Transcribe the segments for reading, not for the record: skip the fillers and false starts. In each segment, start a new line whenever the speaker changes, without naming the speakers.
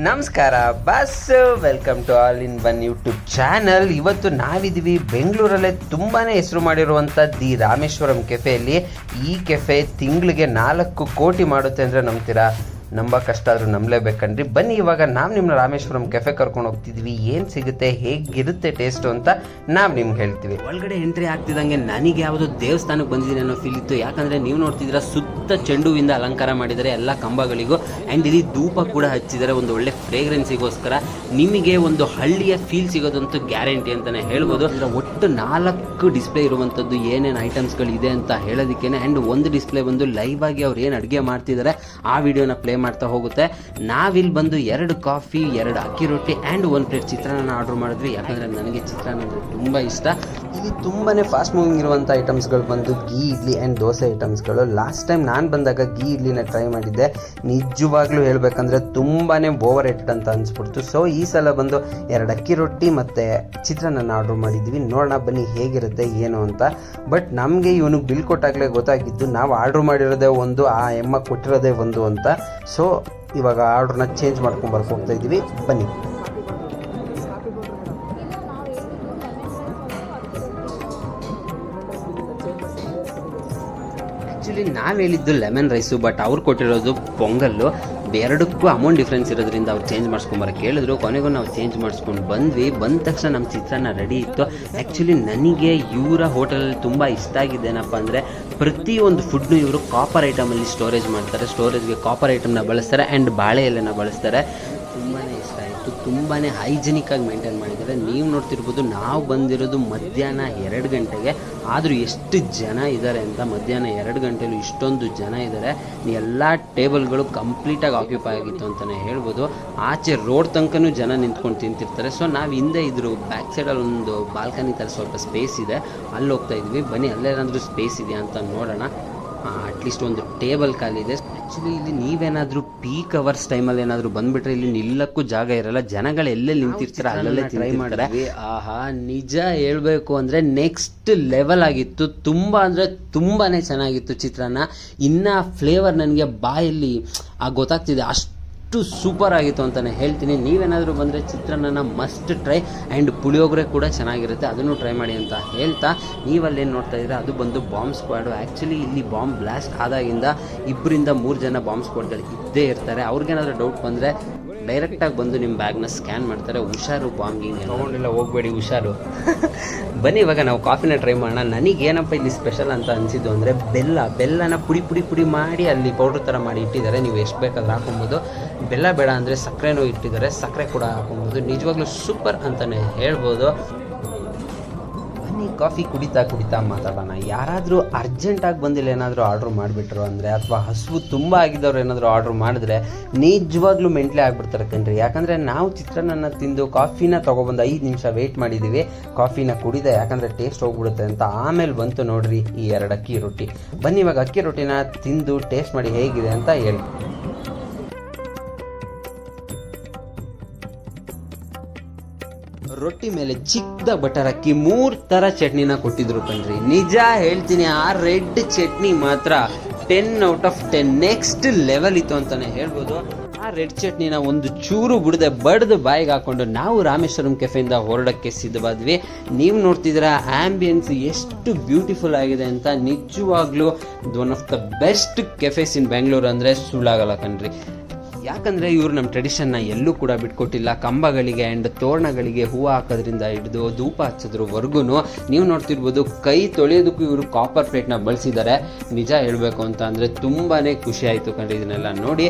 ನಮಸ್ಕಾರ ಬಸ್ welcome to all in one YouTube channel. ಇವತ್ತು ನಾವಿದ್ದೀವಿ ಬೆಂಗಳೂರಲ್ಲೇ ತುಂಬಾ ಹೆಸರು ಮಾಡಿರುವಂಥ ದಿ ರಾಮೇಶ್ವರಂ ಕೆಫೆಯಲ್ಲಿ. ಈ ಕೆಫೆ ತಿಂಗಳಿಗೆ 4 ಕೋಟಿ ಮಾಡುತ್ತೆ ಅಂದರೆ ನಂಬ್ತೀರಾ? ನಂಬ ಕಷ್ಟ ಆದರೂ ನಂಬಲೇಬೇಕನ್ರಿ. ಬನ್ನಿ ಇವಾಗ ನಾವು ನಿಮ್ಮನ್ನ ರಾಮೇಶ್ವರಂ ಕೆಫೆ ಕರ್ಕೊಂಡು ಹೋಗ್ತಿದ್ವಿ. ಏನು ಸಿಗುತ್ತೆ, ಹೇಗಿರುತ್ತೆ ಟೇಸ್ಟು ಅಂತ ನಾವು ನಿಮ್ಗೆ ಹೇಳ್ತೀವಿ. ಒಳಗಡೆ ಎಂಟ್ರಿ ಆಗ್ತಿದ್ದಂಗೆ ನನಗೆ ಯಾವುದೋ ದೇವಸ್ಥಾನಕ್ಕೆ ಬಂದಿದ್ದೀನಿ ಅನ್ನೋ ಫೀಲ್ ಇತ್ತು. ಯಾಕಂದರೆ ನೀವು ನೋಡ್ತಿದ್ದೀರಾ ಸುತ್ತ ಚೆಂಡುವಿಂದ ಅಲಂಕಾರ ಮಾಡಿದ್ದಾರೆ ಎಲ್ಲ ಕಂಬಗಳಿಗೂ. ಆ್ಯಂಡ್ ಇಲ್ಲಿ ಧೂಪ ಕೂಡ ಹಚ್ಚಿದ್ದಾರೆ ಒಂದು ಒಳ್ಳೆ ಫ್ರೇಗ್ರೆನ್ಸಿಗೋಸ್ಕರ. ನಿಮಗೆ ಒಂದು ಹಳ್ಳಿಯ ಫೀಲ್ ಸಿಗೋದಂತೂ ಗ್ಯಾರಂಟಿ ಅಂತಲೇ ಹೇಳ್ಬೋದು. ಒಟ್ಟು 4 ಡಿಸ್ಪ್ಲೇ ಇರುವಂಥದ್ದು ಏನೇನು ಐಟಮ್ಸ್ಗಳಿದೆ ಅಂತ ಹೇಳೋದಕ್ಕೇನೆ. ಆ್ಯಂಡ್ ಒಂದು ಡಿಸ್ಪ್ಲೇ ಬಂದು ಲೈವ್ ಆಗಿ ಅವ್ರು ಏನು ಅಡುಗೆ ಮಾಡ್ತಿದ್ದಾರೆ ಆ ವಿಡಿಯೋನ ಪ್ಲೇ ಮಾಡ್ತಾ ಹೋಗುತ್ತೆ. ನಾವಿಲ್ಲಿ ಬಂದು 2 ಕಾಫಿ, 2 ಅಕ್ಕಿ ರೊಟ್ಟಿ ಆ್ಯಂಡ್ 1 ಪ್ಲೇಟ್ ಚಿತ್ರಾನ್ನ ಆರ್ಡರ್ ಮಾಡಿದ್ವಿ. ಯಾಕಂದರೆ ನನಗೆ ಚಿತ್ರಾನ್ನ ಅಂದರೆ ತುಂಬ ಇಷ್ಟ. ಇಲ್ಲಿ ತುಂಬಾ ಫಾಸ್ಟ್ ಮೂವಿಂಗ್ ಇರುವಂಥ ಐಟಮ್ಸ್ಗಳು ಬಂದು ಗೀ ಇಡ್ಲಿ ಆ್ಯಂಡ್ ದೋಸೆ ಐಟಮ್ಸ್ಗಳು. ಲಾಸ್ಟ್ ಟೈಮ್ ನಾನು ಬಂದಾಗ ಗೀ ಇಡ್ಲಿನ ಟ್ರೈ ಮಾಡಿದ್ದೆ. ನಿಜವಾಗ್ಲೂ ಹೇಳಬೇಕಂದ್ರೆ ತುಂಬಾ ಓವರ್ ರೇಟೆಡ್ ಅಂತ ಅನಿಸ್ಬಿಡ್ತು. ಸೊ ಈ ಸಲ ಬಂದು 2 ಅಕ್ಕಿ ರೊಟ್ಟಿ ಮತ್ತು ಚಿತ್ರಾನ್ನ ಆರ್ಡರ್ ಮಾಡಿದ್ವಿ. ನೋಡೋಣ ಬನ್ನಿ ಹೇಗಿರುತ್ತೆ ಏನು ಅಂತ. ಬಟ್ ನಮಗೆ ಇವನಿಗೆ ಬಿಲ್ ಕೊಟ್ಟಾಗಲೇ ಗೊತ್ತಾಗಿದ್ದು ನಾವು ಆರ್ಡ್ರ್ ಮಾಡಿರೋದೇ ಒಂದು, ಆ ಎಮ್ಮ ಕೊಟ್ಟಿರೋದೇ ಒಂದು ಅಂತ. ಸೊ ಇವಾಗ ಆರ್ಡ್ರನ್ನ ಚೇಂಜ್ ಮಾಡ್ಕೊಂಡು ಹೋಗ್ತಾ ಇದ್ದೀವಿ. ಬನ್ನಿ. ಆ್ಯಕ್ಚುಲಿ ನಾವು ಹೇಳಿದ್ದು ಲೆಮನ್ ರೈಸು, ಬಟ್ ಅವ್ರು ಕೊಟ್ಟಿರೋದು ಪೊಂಗಲ್ಲು. ಎರಡಕ್ಕೂ ಅಮೌಂಟ್ ಡಿಫ್ರೆನ್ಸ್ ಇರೋದ್ರಿಂದ ಅವ್ರು ಚೇಂಜ್ ಮಾಡಿಸ್ಕೊಂಬರಕ್ಕೆ ಹೇಳಿದ್ರು. ಕೊನೆಗೂ ನಾವು ಚೇಂಜ್ ಮಾಡಿಸ್ಕೊಂಡು ಬಂದ್ವಿ. ಬಂದ ತಕ್ಷಣ ನಮ್ಮ ಚಿತ್ರಾನ್ನ ರೆಡಿ ಇತ್ತು. ಆ್ಯಕ್ಚುಲಿ ನನಗೆ ಇವರ ಹೋಟೆಲಲ್ಲಿ ತುಂಬ ಇಷ್ಟ ಆಗಿದ್ದೇನಪ್ಪ ಅಂದರೆ ಪ್ರತಿಯೊಂದು ಫುಡ್ನು ಇವರು ಕಾಪರ್ ಐಟಮಲ್ಲಿ ಸ್ಟೋರೇಜ್ ಮಾಡ್ತಾರೆ. ಸ್ಟೋರೇಜ್ಗೆ ಕಾಪರ್ ಐಟಮ್ನ ಬಳಸ್ತಾರೆ ಆ್ಯಂಡ್ ಬಾಳೆ ಎಲೆನ ಬಳಸ್ತಾರೆ. ತುಂಬಾ ಇಷ್ಟ ಆಯಿತು. ತುಂಬಾ ಹೈಜಿನಿಕ್ಕಾಗಿ ಮೇಂಟೈನ್ ಮಾಡಿದ್ದಾರೆ. ನೀವು ನೋಡ್ತಿರ್ಬೋದು ನಾವು ಬಂದಿರೋದು ಮಧ್ಯಾಹ್ನ 2 ಗಂಟೆಗೆ. ಆದರೂ ಎಷ್ಟು ಜನ ಇದ್ದಾರೆ ಅಂತ. ಮಧ್ಯಾಹ್ನ 2 ಗಂಟೆಲೂ ಇಷ್ಟೊಂದು ಜನ ಇದ್ದಾರೆ. ಎಲ್ಲ ಟೇಬಲ್ಗಳು ಕಂಪ್ಲೀಟಾಗಿ ಆಕ್ಯುಪೈ ಆಗಿತ್ತು ಅಂತಲೇ ಹೇಳ್ಬೋದು. ಆಚೆ ರೋಡ್ ತನಕನೂ ಜನ ನಿಂತ್ಕೊಂಡು ತಿಂತಿರ್ತಾರೆ. ಸೊ ನಾವು ಹಿಂದೆ ಇದ್ರು ಬ್ಯಾಕ್ ಸೈಡಲ್ಲಿ ಒಂದು ಬಾಲ್ಕನಿ ಥರ ಸ್ವಲ್ಪ ಸ್ಪೇಸ್ ಇದೆ, ಅಲ್ಲಿ ಹೋಗ್ತಾ ಇದ್ವಿ. ಬನ್ನಿ ಅಲ್ಲೇನಾದರೂ ಸ್ಪೇಸ್ ಇದೆಯಾ ಅಂತ ನೋಡೋಣ. ಅಟ್ಲೀಸ್ಟ್ ಒಂದು ಟೇಬಲ್ ಖಾಲಿ ಇದೆ. ಆ್ಯಕ್ಚುಲಿ ಇಲ್ಲಿ ನೀವೇನಾದರೂ ಪೀಕ್ ಅವರ್ಸ್ ಟೈಮಲ್ಲಿ ಏನಾದರೂ ಬಂದುಬಿಟ್ರೆ ಇಲ್ಲಿ ನಿಲ್ಲಕ್ಕೂ ಜಾಗ ಇರಲ್ಲ. ಜನಗಳು ಎಲ್ಲೆಲ್ಲಿ ನಿಂತಿರ್ತಾರೆ ಅಲ್ಲಲ್ಲೇ ಟ್ರೈ ಮಾಡಿದ್ರೆ ಆಹಾ, ನಿಜ ಹೇಳಬೇಕು ಅಂದರೆ ನೆಕ್ಸ್ಟ್ ಲೆವೆಲ್ ಆಗಿತ್ತು. ತುಂಬ ಅಂದರೆ ತುಂಬಾ ಚೆನ್ನಾಗಿತ್ತು ಚಿತ್ರಾನ್ನ. ಇನ್ನು ಫ್ಲೇವರ್ ನನಗೆ ಬಾಯಲ್ಲಿ ಗೊತ್ತಾಗ್ತಿದೆ, ಅಷ್ಟು ಸೂಪರ್ ಆಗಿತ್ತು ಅಂತಲೇ ಹೇಳ್ತೀನಿ. ನೀವೇನಾದರೂ ಬಂದರೆ ಚಿತ್ರಾನ್ನ ಮಸ್ಟ್ ಟ್ರೈ. ಆ್ಯಂಡ್ ಪುಳಿಯೋಗರೆ ಕೂಡ ಚೆನ್ನಾಗಿರುತ್ತೆ, ಅದನ್ನು ಟ್ರೈ ಮಾಡಿ ಅಂತ ಹೇಳ್ತಾ ನೀವಲ್ಲೇನು ನೋಡ್ತಾ ಇದ್ದೀರಾ ಅದು ಬಂದು ಬಾಂಬ್ ಸ್ಕ್ವಾಡು. ಆ್ಯಕ್ಚುಲಿ ಇಲ್ಲಿ ಬಾಂಬ್ ಬ್ಲಾಸ್ಟ್ ಆದಾಗಿಂದ 2-3 ಜನ ಬಾಂಬ್ ಸ್ಕ್ವಾಡ್ಗಳು ಇದ್ದೇ ಇರ್ತಾರೆ. ಅವ್ರಿಗೇನಾದರೂ ಡೌಟ್ ಬಂದರೆ ಡೈರೆಕ್ಟಾಗಿ ಬಂದು ನಿಮ್ಮ ಬ್ಯಾಗ್ನ ಸ್ಕ್ಯಾನ್ ಮಾಡ್ತಾರೆ. ಹುಷಾರು, ಬಾಂಬಿಂಗ್ ತೊಗೊಂಡಿಲ್ಲ ಹೋಗಬೇಡಿ, ಹುಷಾರು. ಬನ್ನಿ ಇವಾಗ ನಾವು ಕಾಫಿನ ಟ್ರೈ ಮಾಡೋಣ. ನನಗೇನಪ್ಪ ಇಲ್ಲಿ ಸ್ಪೆಷಲ್ ಅಂತ ಅನಿಸಿದ್ದು ಅಂದರೆ ಬೆಲ್ಲನ ಪುಡಿ ಮಾಡಿ ಅಲ್ಲಿ ಪೌಡ್ರ್ ಥರ ಮಾಡಿ ಇಟ್ಟಿದ್ದಾರೆ. ನೀವು ಎಷ್ಟು ಬೇಕಾದ್ರೂ ಹಾಕೊಬೋದು. ಬೆಲ್ಲ ಬೇಡ ಅಂದರೆ ಸಕ್ಕರೆನೂ ಇಟ್ಟಿದ್ದಾರೆ, ಸಕ್ಕರೆ ಕೂಡ ಹಾಕೊಬೋದು. ನಿಜವಾಗ್ಲೂ ಸೂಪರ್ ಅಂತಲೇ ಹೇಳ್ಬೋದು. ಕಾಫಿ ಕುಡಿತಾ ಮಾತಾಡೋಣ. ಯಾರಾದರೂ ಅರ್ಜೆಂಟಾಗಿ ಬಂದಿಲ್ಲ ಏನಾದರೂ ಆರ್ಡ್ರ್ ಮಾಡಿಬಿಟ್ರು ಅಂದರೆ, ಅಥವಾ ಹಸುವು ತುಂಬ ಆಗಿದ್ದವ್ರು ಏನಾದರೂ ಆರ್ಡ್ರ್ ಮಾಡಿದ್ರೆ ನಿಜವಾಗ್ಲೂ ಮೆಂಟ್ಲೆ ಆಗಿಬಿಡ್ತಾರೆ ಕಣ್ರಿ. ಯಾಕಂದರೆ ನಾವು ಚಿತ್ರಾನ್ನ ತಿಂದು ಕಾಫಿನ ತೊಗೊಬಂದು 5 ನಿಮಿಷ ವೆಯ್ಟ್ ಮಾಡಿದ್ದೀವಿ. ಕಾಫಿನ ಕುಡಿದೆ ಯಾಕಂದರೆ ಟೇಸ್ಟ್ ಹೋಗ್ಬಿಡುತ್ತೆ ಅಂತ. ಆಮೇಲೆ ಬಂತು ನೋಡ್ರಿ ಈ 2 ಅಕ್ಕಿ ರೊಟ್ಟಿ. ಬನ್ನಿ ಇವಾಗ ಅಕ್ಕಿ ರೊಟ್ಟಿನ ತಿಂದು ಟೇಸ್ಟ್ ಮಾಡಿ ಹೇಗಿದೆ ಅಂತ ಹೇಳಿ. ರೊಟ್ಟಿ ಮೇಲೆ ಚಿಕ್ಕದ ಬಟರ್ ಹಾಕಿ 3 ಥರ ಚಟ್ನಿನ ಕೊಟ್ಟಿದ್ರು ಕಣ್ರಿ. ನಿಜ ಹೇಳ್ತೀನಿ, ಆ ರೆಡ್ ಚಟ್ನಿ ಮಾತ್ರ 10 ಔಟ್ ಆಫ್ 10 ನೆಕ್ಸ್ಟ್ ಲೆವೆಲ್ ಇತ್ತು ಅಂತಲೇ ಹೇಳ್ಬೋದು. ಆ ರೆಡ್ ಚಟ್ನಿನ ಒಂದು ಚೂರು ಬಿಡದೆ ಬಡ್ದು ಬಾಯಿಗೆ ಹಾಕೊಂಡು ನಾವು ರಾಮೇಶ್ವರಂ ಕೆಫೆಯಿಂದ ಹೊರಡಕ್ಕೆ ಸಿದ್ಧವಾದ್ವಿ. ನೀವು ನೋಡ್ತಿದ್ದೀರಾ ಆಂಬಿಯನ್ಸ್ ಎಷ್ಟು ಬ್ಯೂಟಿಫುಲ್ ಆಗಿದೆ ಅಂತ. ನಿಜವಾಗ್ಲೂ one of the best cafes ಇನ್ ಬೆಂಗಳೂರು ಅಂದರೆ ಸುಳ್ಳಾಗಲ್ಲ ಕಣ್ರಿ. ಯಾಕಂದರೆ ಇವರು ನಮ್ಮ ಟ್ರೆಡಿಷನ್ನ ಎಲ್ಲೂ ಕೂಡ ಬಿಟ್ಕೊಟ್ಟಿಲ್ಲ. ಕಂಬಗಳಿಗೆ ಆ್ಯಂಡ್ ತೋರಣಗಳಿಗೆ ಹೂವು ಹಾಕೋದ್ರಿಂದ ಹಿಡಿದು ಧೂಪ ಹಚ್ಚೋದ್ರವರೆಗೂ ನೀವು ನೋಡ್ತಿರ್ಬೋದು. ಕೈ ತೊಳೆಯೋದಕ್ಕೂ ಇವರು ಕಾಪರ್ ಪ್ಲೇಟ್ನ ಬಳಸಿದ್ದಾರೆ. ನಿಜ ಹೇಳಬೇಕು ಅಂತ ಅಂದರೆ ತುಂಬಾ ಖುಷಿ ಆಯಿತು ಕಣ್ರಿ ಇದನ್ನೆಲ್ಲ ನೋಡಿ.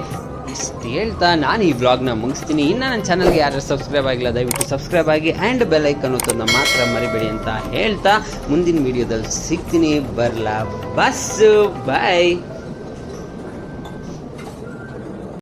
ಇಷ್ಟು ಹೇಳ್ತಾ ನಾನು ಈ ವ್ಲಾಗ್ನ ಮುಗಿಸ್ತೀನಿ. ಇನ್ನು ನನ್ನ ಚಾನಲ್ಗೆ ಯಾರು ಸಬ್ಸ್ಕ್ರೈಬ್ ಆಗಿಲ್ಲ ದಯವಿಟ್ಟು ಸಬ್ಸ್ಕ್ರೈಬ್ ಆಗಿ ಆ್ಯಂಡ್ ಬೆಲ್ ಐಕನ್ ಒತ್ತೋದನ್ನ ಮಾತ್ರ ಮರಿಬೇಡಿ ಅಂತ ಹೇಳ್ತಾ ಮುಂದಿನ ವೀಡಿಯೋದಲ್ಲಿ ಸಿಗ್ತೀನಿ. ಬರಲಾ ಬಸ್, ಬಾಯ್.